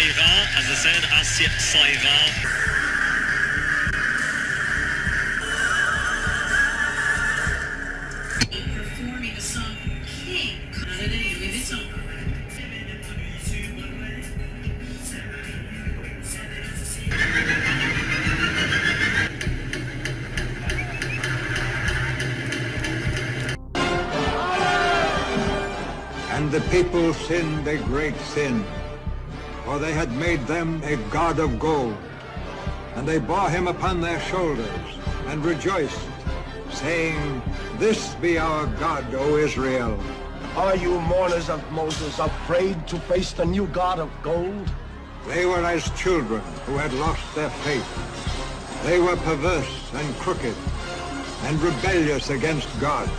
Saira, as I said, Asya Saira. Performing the song King. And the people sinned a great sin, for they had made them a god of gold. And they bore him upon their shoulders, and rejoiced, saying, This be our God, O Israel. Are you mourners of Moses afraid to face the new god of gold? They were as children who had lost their faith. They were perverse and crooked, and rebellious against God.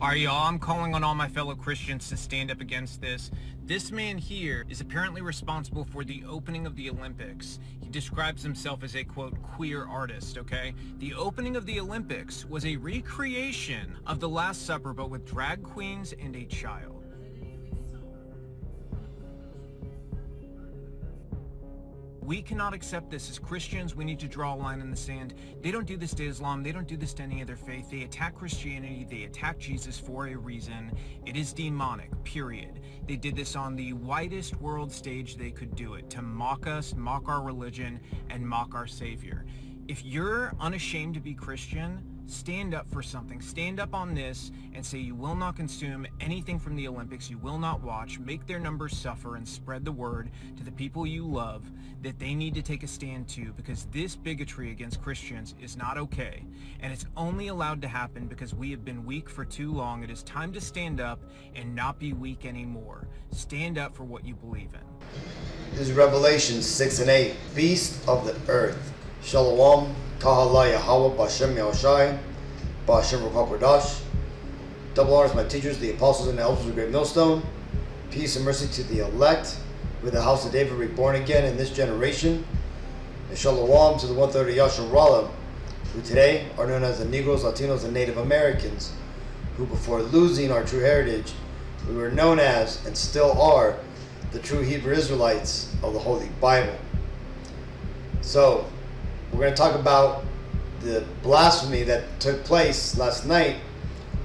Alright, y'all, I'm calling on all my fellow Christians to stand up against this. This man here is apparently responsible for the opening of the Olympics. He describes himself as a, quote, queer artist, okay? The opening of the Olympics was a recreation of the Last Supper, but with drag queens and a child. We cannot accept this. As Christians, we need to draw a line in the sand. They don't do this to Islam. They don't do this to any other faith. They attack Christianity. They attack Jesus for a reason. It is demonic, period. They did this on the widest world stage they could do it, to mock us, mock our religion, and mock our Savior. If you're unashamed to be Christian, stand up for something. Stand up on this and say you will not consume anything from the Olympics. You will not watch. Make their numbers suffer and spread the word to the people you love that they need to take a stand to, because this bigotry against Christians is not okay. And it's only allowed to happen because we have been weak for too long. It is time to stand up and not be weak anymore. Stand up for what you believe in. This is Revelation 6 and 8. Beast of the earth. Shalom. Kahala Yahweh Bashem Yahushai, Bashem Ruach. Double honors my teachers, the apostles and the elders of the great millstone. Peace and mercy to the elect, with the house of David reborn again in this generation. And shalom to the 130 Yasharallah, who today are known as the Negroes, Latinos, and Native Americans, who before losing our true heritage, we were known as, and still are, the true Hebrew Israelites of the Holy Bible. So, we're going to talk about the blasphemy that took place last night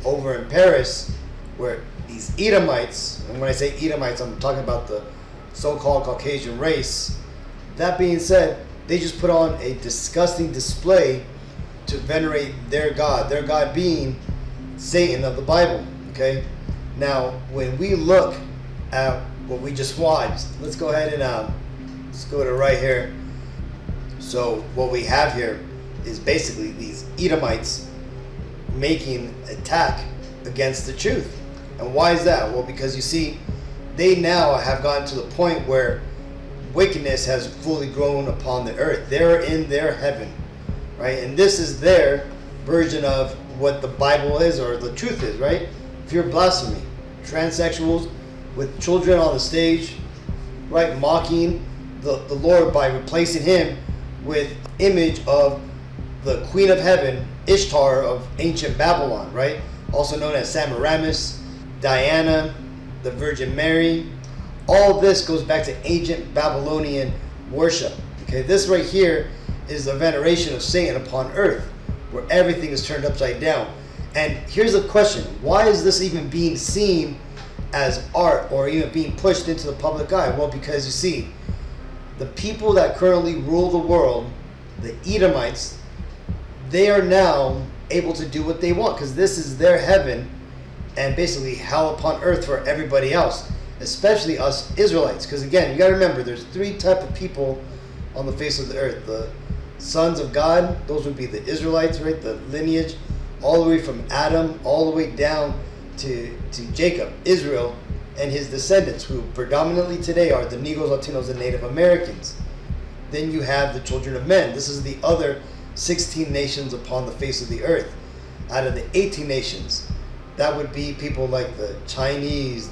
over in Paris, where these Edomites, and when I say Edomites, I'm talking about the so-called Caucasian race. That being said, they just put on a disgusting display to venerate their God being Satan of the Bible, okay? Now, when we look at what we just watched, let's go ahead and let's go to right here. So what we have here is basically these Edomites making attack against the truth. And why is that? Well, because you see, they now have gotten to the point where wickedness has fully grown upon the earth. They're in their heaven, right? And this is their version of what the Bible is, or the truth is, right? Pure blasphemy. Transsexuals with children on the stage, right? Mocking the Lord by replacing him with image of the Queen of Heaven, Ishtar of ancient Babylon, right? Also known as Semiramis, Diana, the Virgin Mary. All this goes back to ancient Babylonian worship. Okay, this right here is the veneration of Satan upon earth, where everything is turned upside down. And here's the question: why is this even being seen as art, or even being pushed into the public eye? Well, because you see, the people that currently rule the world, the Edomites, they are now able to do what they want, because this is their heaven and basically hell upon earth for everybody else, especially us Israelites. Because again, you got to remember, there's three types of people on the face of the earth. The sons of God, those would be the Israelites, right? The lineage all the way from Adam all the way down to Jacob, Israel, and his descendants, who predominantly today are the Negroes, Latinos, and Native Americans. Then you have the children of men. This is the other 16 nations upon the face of the earth. Out of the 18 nations, that would be people like the Chinese,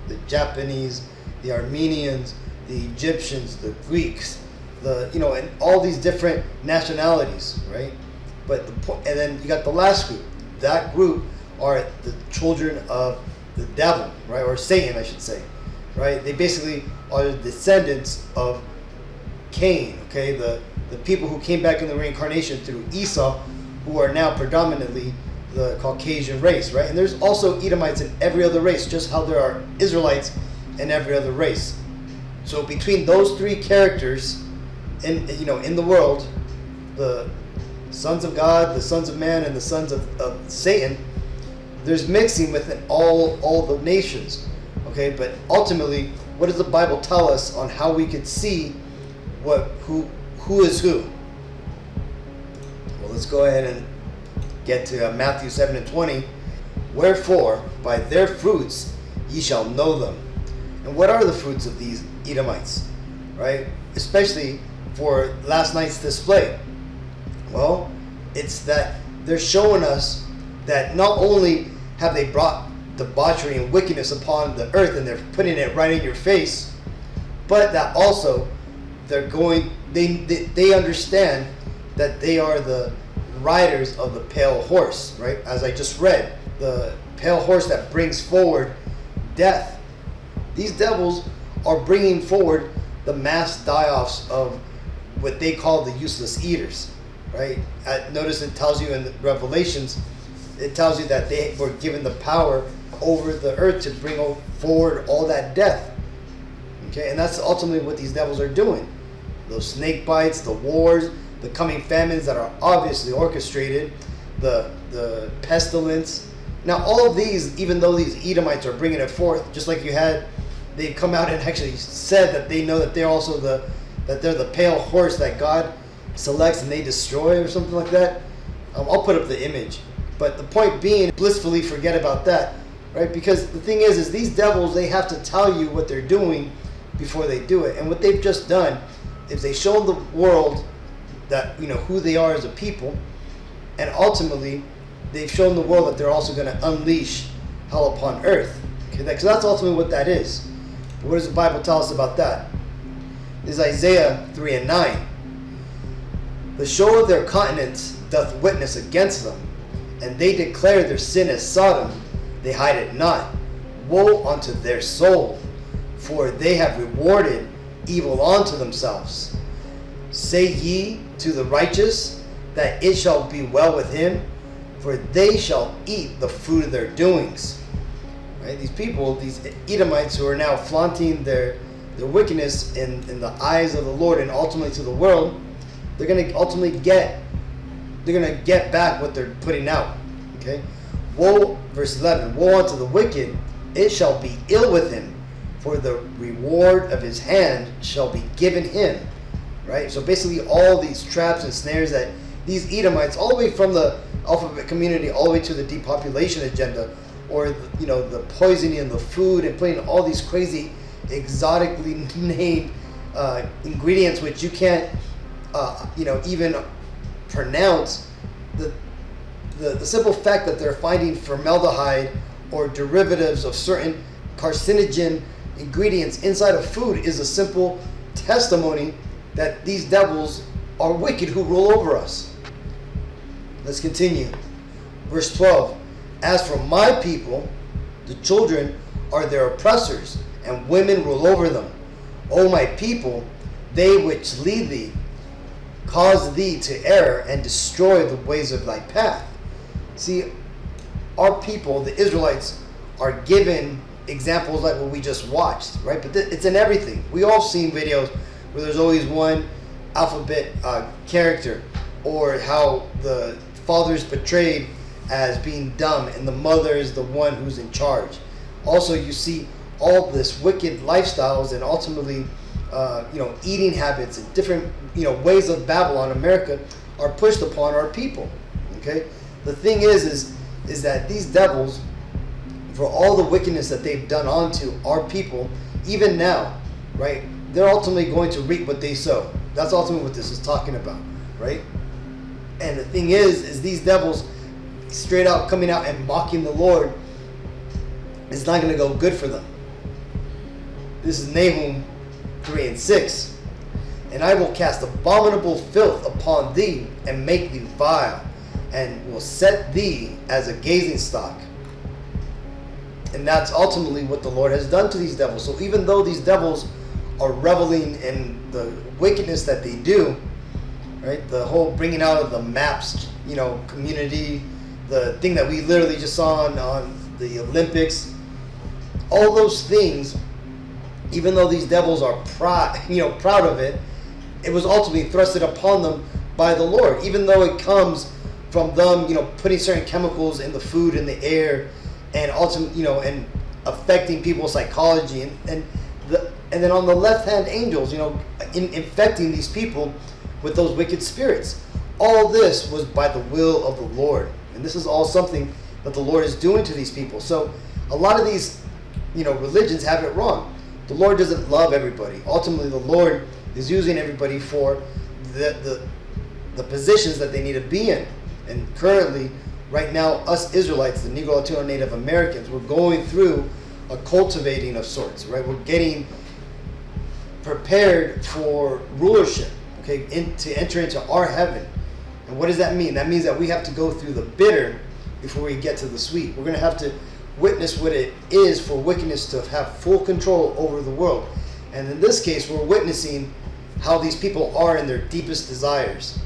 the Japanese, the Armenians, the Egyptians, the Greeks, and all these different nationalities, right? And then you got the last group. That group are the children of the devil, right? Or Satan, I should say. right? They basically are the descendants of Cain, okay? The people who came back in the reincarnation through Esau, who are now predominantly the Caucasian race, right? And there's also Edomites in every other race, just how there are Israelites in every other race. So between those three characters in the world, the sons of God, the sons of man, and the sons of Satan, there's mixing within all the nations. Okay, but ultimately, what does the Bible tell us on how we could see who is who? Well, let's go ahead and get to Matthew 7:20. Wherefore, by their fruits ye shall know them. And what are the fruits of these Edomites, right? Especially for last night's display. Well, it's that they're showing us that not only have they brought debauchery and wickedness upon the earth and they're putting it right in your face, but that also they understand that they are the riders of the pale horse, right? As I just read, the pale horse that brings forward death. These devils are bringing forward the mass die-offs of what they call the useless eaters, right? Notice it tells you in the Revelations, it tells you that they were given the power over the earth to bring forward all that death. Okay, and that's ultimately what these devils are doing. Those snake bites, the wars, the coming famines that are obviously orchestrated, the pestilence. Now all of these, even though these Edomites are bringing it forth, just like you had, they come out and actually said that they know that they're also they're the pale horse that God selects and they destroy or something like that. I'll put up the image. But the point being, blissfully forget about that, right? Because the thing is these devils, they have to tell you what they're doing before they do it. And what they've just done is they shown the world that, who they are as a people. And ultimately, they've shown the world that they're also going to unleash hell upon earth. Okay, because that's ultimately what that is. But what does the Bible tell us about that? This is Isaiah 3:9. The show of their countenance doth witness against them, and they declare their sin as Sodom, they hide it not. Woe unto their soul, for they have rewarded evil unto themselves. Say ye to the righteous, that it shall be well with him, for they shall eat the fruit of their doings. Right? These people, these Edomites who are now flaunting their wickedness in the eyes of the Lord and ultimately to the world, they're going to ultimately get back what they're putting out. Okay? Woe, verse 11, woe unto the wicked, it shall be ill with him, for the reward of his hand shall be given him. Right? So basically all these traps and snares that these Edomites, all the way from the alphabet community all the way to the depopulation agenda, or the poisoning in the food and putting all these crazy exotically named ingredients which you can't even pronounce. The simple fact that they're finding formaldehyde or derivatives of certain carcinogen ingredients inside of food is a simple testimony that these devils are wicked who rule over us. Let's continue. Verse 12. As for my people, the children are their oppressors, and women rule over them. O my people, they which lead thee, cause thee to err and destroy the ways of thy path. See, our people, the Israelites, are given examples like what we just watched, right? But it's in everything. We all seen videos where there's always one alphabet character, or how the father is portrayed as being dumb and the mother is the one who's in charge. Also, you see all this wicked lifestyles and ultimately eating habits and different ways of Babylon, America, are pushed upon our people. Okay, the thing is that these devils, for all the wickedness that they've done onto our people, even now, right, they're ultimately going to reap what they sow. That's ultimately what this is talking about, right? And the thing is these devils straight out coming out and mocking the Lord is not going to go good for them. This is Nahum 3:6. And I will cast abominable filth upon thee, and make thee vile, and will set thee as a gazing stock. And that's ultimately what the Lord has done to these devils. So even though these devils are reveling in the wickedness that they do, right? The whole bringing out of the MAPS, community, the thing that we literally just saw on the Olympics, all those things, even though these devils are proud of it, it was ultimately thrusted upon them by the Lord. Even though it comes from them, putting certain chemicals in the food and the air, and ultimately, and affecting people's psychology, and then on the left hand, angels, infecting these people with those wicked spirits. All this was by the will of the Lord, and this is all something that the Lord is doing to these people. So a lot of these, religions have it wrong. The Lord doesn't love everybody. Ultimately, the Lord is using everybody for the positions that they need to be in. And currently, right now, us Israelites, the Negro Latino Native Americans, we're going through a cultivating of sorts, right? We're getting prepared for rulership, okay, to enter into our heaven. And what does that mean? That means that we have to go through the bitter before we get to the sweet. We're going to have to witness what it is for wickedness to have full control over the world. And in this case, we're witnessing how these people are in their deepest desires,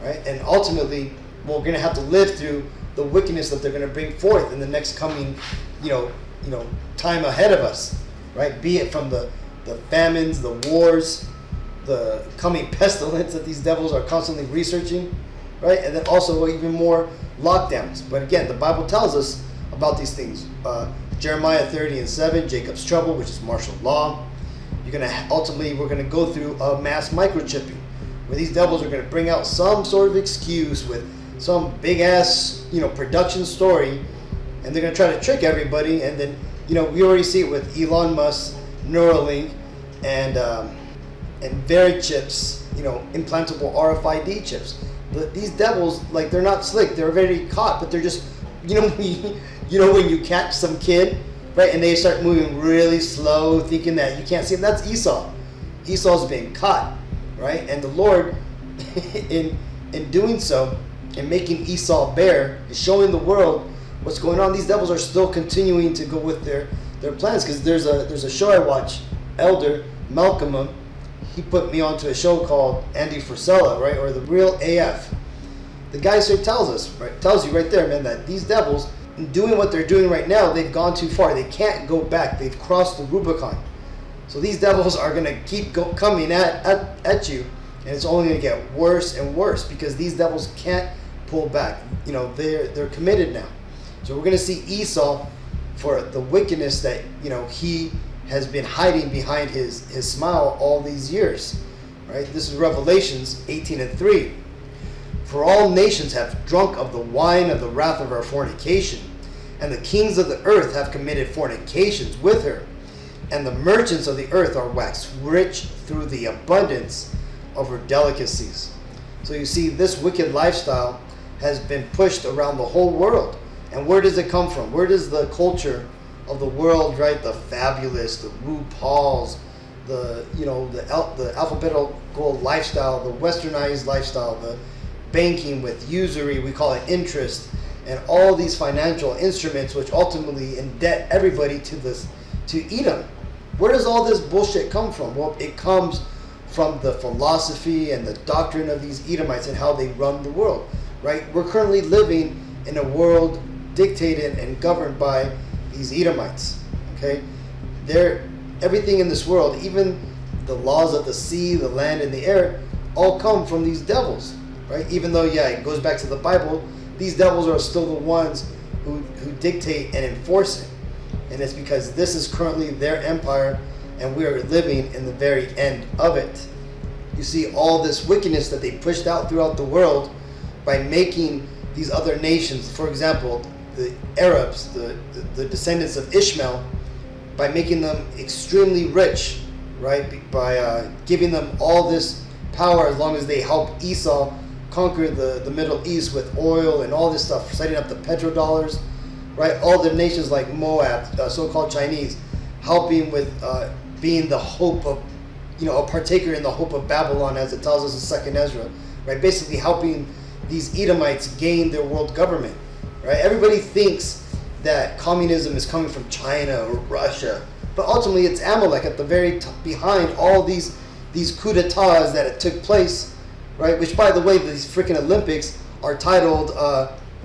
right? And ultimately, we're going to have to live through the wickedness that they're going to bring forth in the next coming, time ahead of us, right? Be it from the famines, the wars, the coming pestilence that these devils are constantly researching, right? And then also even more lockdowns. But again, the Bible tells us about these things. Jeremiah 30:7, Jacob's trouble, which is martial law. We're going to go through a mass microchipping, where these devils are going to bring out some sort of excuse with some big ass, production story, and they're going to try to trick everybody. And then, we already see it with Elon Musk, Neuralink, and Verichips, implantable RFID chips. But these devils, they're not slick. They're already caught, but they're just, when you catch some kid, right, and they start moving really slow, thinking that you can't see them. That's Esau. Esau's being caught, right? And the Lord, in doing so, and making Esau bare, is showing the world what's going on. These devils are still continuing to go with their plans. Because there's a show I watch, Elder Malcolm. He put me onto a show called Andy Frisella, right, or The Real AF. The guy tells you right there, man, that these devils, in doing what they're doing right now, they've gone too far. They can't go back. They've crossed the Rubicon. So these devils are going to keep coming at you, and it's only going to get worse and worse, because these devils can't pull back. They're committed now. So we're going to see Esau for the wickedness that he has been hiding behind his smile all these years. Right? This is Revelations 18:3. For all nations have drunk of the wine of the wrath of our fornication, and the kings of the earth have committed fornications with her, and the merchants of the earth are waxed rich through the abundance of her delicacies. So you see, this wicked lifestyle has been pushed around the whole world. And where does it come from? Where does the culture of the world, right? The Fabulous, the RuPaul's, the alphabetical lifestyle, the westernized lifestyle, the banking with usury, we call it interest, and all these financial instruments which ultimately indebt everybody to Edom. Where does all this bullshit come from? Well, it comes from the philosophy and the doctrine of these Edomites and how they run the world, right? We're currently living in a world dictated and governed by these Edomites, okay? Everything in this world, even the laws of the sea, the land, and the air, all come from these devils, right? Even though, it goes back to the Bible, these devils are still the ones who dictate and enforce it. And it's because this is currently their empire, and we are living in the very end of it. You see all this wickedness that they pushed out throughout the world by making these other nations, for example, the Arabs, the descendants of Ishmael, by making them extremely rich, right? By giving them all this power as long as they help Esau conquer the Middle East with oil and all this stuff, setting up the petrodollars, right? All the nations like Moab, so-called Chinese, helping with being the hope of, a partaker in the hope of Babylon, as it tells us in 2nd Ezra, right? Basically helping these Edomites gain their world government, right? Everybody thinks that communism is coming from China or Russia, but ultimately it's Amalek at the very behind all these coups d'etats that took place, right? Which, by the way, these freaking Olympics are titled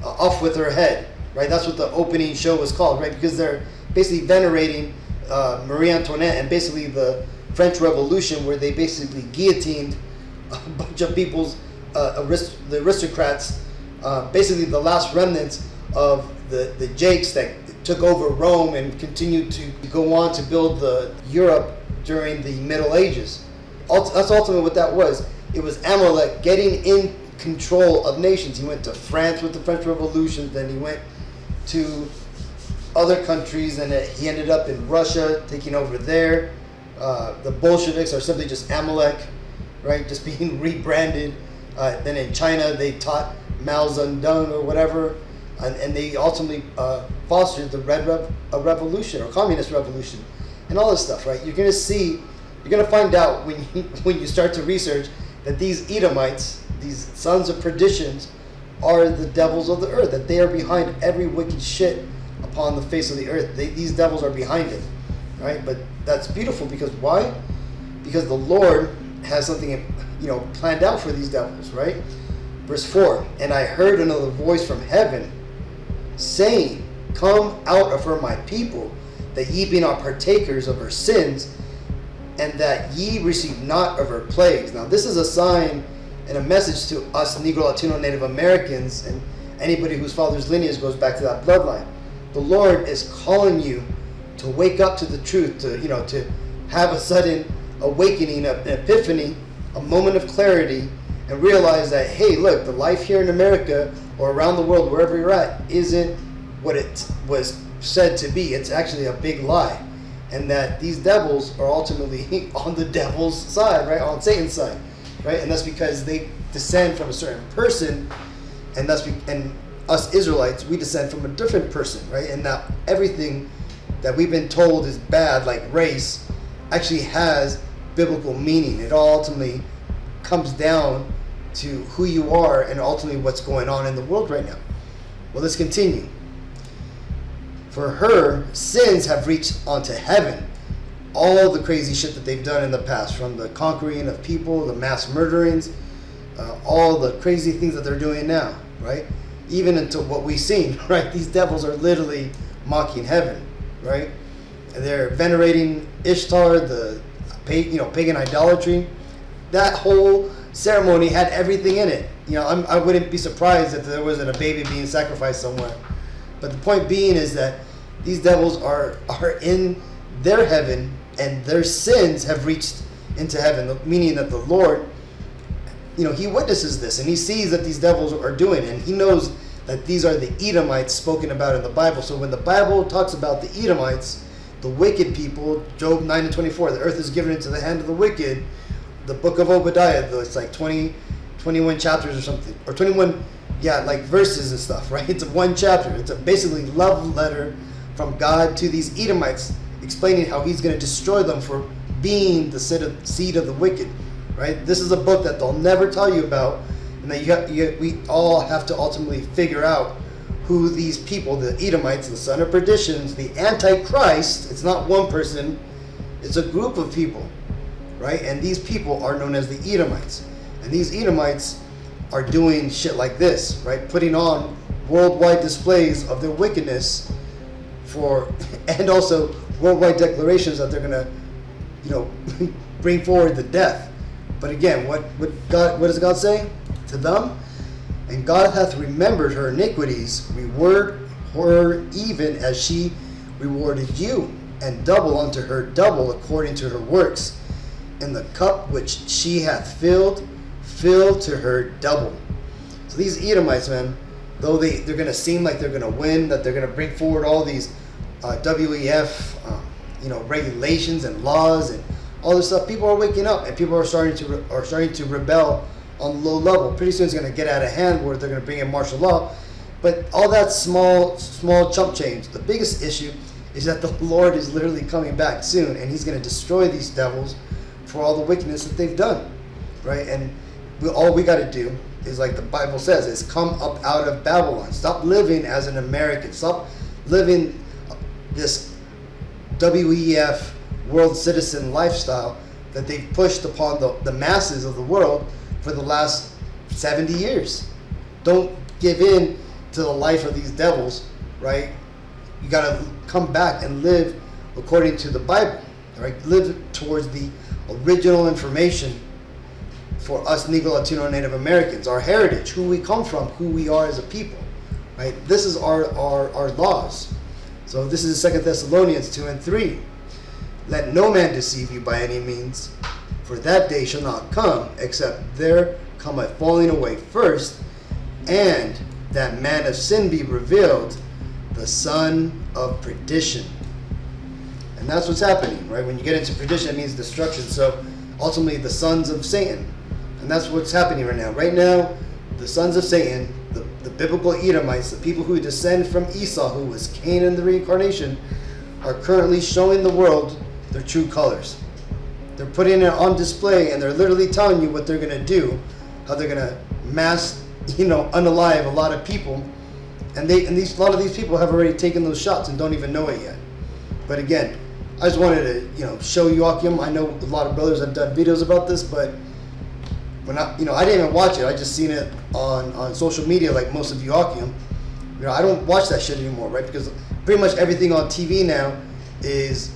"Off with Her Head," right? That's what the opening show was called, right? Because they're basically venerating Marie Antoinette and basically the French Revolution, where they basically guillotined a bunch of people's the aristocrats, basically the last remnants of the Jakes that took over Rome and continued to go on to build the Europe during the Middle Ages. That's ultimately what that was. It was Amalek getting in control of nations. He went to France with the French Revolution, then he went to other countries, and he ended up in Russia, taking over there. The Bolsheviks are simply just Amalek, right? Just being rebranded. Then in China, they taught Mao Zedong or whatever, and they ultimately fostered the Red Revolution or Communist Revolution, and all this stuff, right? You're gonna find out when you start to research that these Edomites, these sons of perditions, are the devils of the earth. That they are behind every wicked shit upon the face of the earth. These devils are behind it, right? But that's beautiful because why? Because the Lord has something, planned out for these devils, right? Verse 4, and I heard another voice from heaven saying, come out of her, my people, that ye be not partakers of her sins, and that ye receive not of her plagues. Now this is a sign and a message to us Negro, Latino, Native Americans, and anybody whose father's lineage goes back to that bloodline. The Lord is calling you to wake up to the truth, to have a sudden awakening, an epiphany, a moment of clarity, and realize that, hey, look, the life here in America or around the world, wherever you're at, isn't what it was said to be. It's actually a big lie. And that these devils are ultimately on the devil's side, right? On Satan's side, right? And that's because they descend from a certain person, and and us Israelites, we descend from a different person, right? And now everything that we've been told is bad, like race, actually has biblical meaning. It all ultimately comes down to who you are and ultimately what's going on in the world right now. Well, let's continue. For her sins have reached onto heaven. All the crazy shit that they've done in the past, from the conquering of people, the mass murderings, all the crazy things that they're doing now, right? Even into what we've seen, right? These devils are literally mocking heaven, right? And they're venerating Ishtar, the pagan idolatry. That whole ceremony had everything in it. I wouldn't be surprised if there wasn't a baby being sacrificed somewhere. But the point being is that these devils are in their heaven, and their sins have reached into heaven, meaning that the Lord, he witnesses this, and he sees that these devils are doing it, and he knows that these are the Edomites spoken about in the Bible. So when the Bible talks about the Edomites, the wicked people, Job 9:24, the earth is given into the hand of the wicked. The book of Obadiah, it's like 21 chapters or something, or 21, verses and stuff, right? It's one chapter. It's a basically love letter from God to these Edomites, explaining how he's going to destroy them for being the seed of the wicked, right? This is a book that they'll never tell you about, and that we all have to ultimately figure out who these people, the Edomites, the son of perditions, the Antichrist. It's not one person, it's a group of people, right? And these people are known as the Edomites. And these Edomites are doing shit like this, right? Putting on worldwide displays of their wickedness and also worldwide declarations that they're gonna, bring forward the death. But again, what does God say to them? And God hath remembered her iniquities, reward her even as she rewarded you, and double unto her double according to her works. And the cup which she hath filled to her double. So these Edomites, man, though they're going to seem like they're going to win, that they're going to bring forward all these WEF, regulations and laws and all this stuff, people are waking up, and people are starting to rebel on low level. Pretty soon it's going to get out of hand where they're going to bring in martial law. But all that small chump change. The biggest issue is that the Lord is literally coming back soon, and he's going to destroy these devils for all the wickedness that they've done, right? And all we got to do is, like the Bible says, is come up out of Babylon. Stop living as an American. Stop living this WEF world citizen lifestyle that they've pushed upon the masses of the world for the last 70 years. Don't give in to the life of these devils, right? You got to come back and live according to the Bible, right? Live towards the original information for us Negro, Latino, Native Americans, our heritage, who we come from, who we are as a people, right? This is our laws. So this is 2 Thessalonians 2 and 3. Let no man deceive you by any means, for that day shall not come, except there come a falling away first, and that man of sin be revealed, the son of perdition. And that's what's happening, right? When you get into perdition, it means destruction. So ultimately, the sons of Satan. And that's what's happening right now. Right now, the sons of Satan, the biblical Edomites, the people who descend from Esau, who was Cain in the reincarnation, are currently showing the world their true colors. They're putting it on display, and they're literally telling you what they're going to do, how they're going to mass, unalive a lot of people. And a lot of these people have already taken those shots and don't even know it yet. But again, I just wanted to, show you, Akim. I know a lot of brothers have done videos about this, but when I didn't even watch it. I just seen it on social media, like most of you, Akim. I don't watch that shit anymore, right? Because pretty much everything on TV now is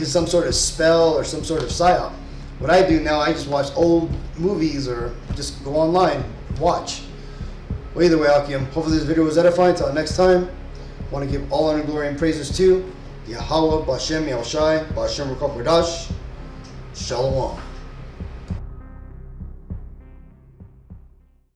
some sort of spell or some sort of psyop. What I do now, I just watch old movies or just go online, watch. Well, either way, Akim, hopefully this video was edifying. Until next time, I want to give all honor, glory, and praises to Yahweh, Bashem, Yahushai, Bashem, Ruach HaKodesh. Shalom.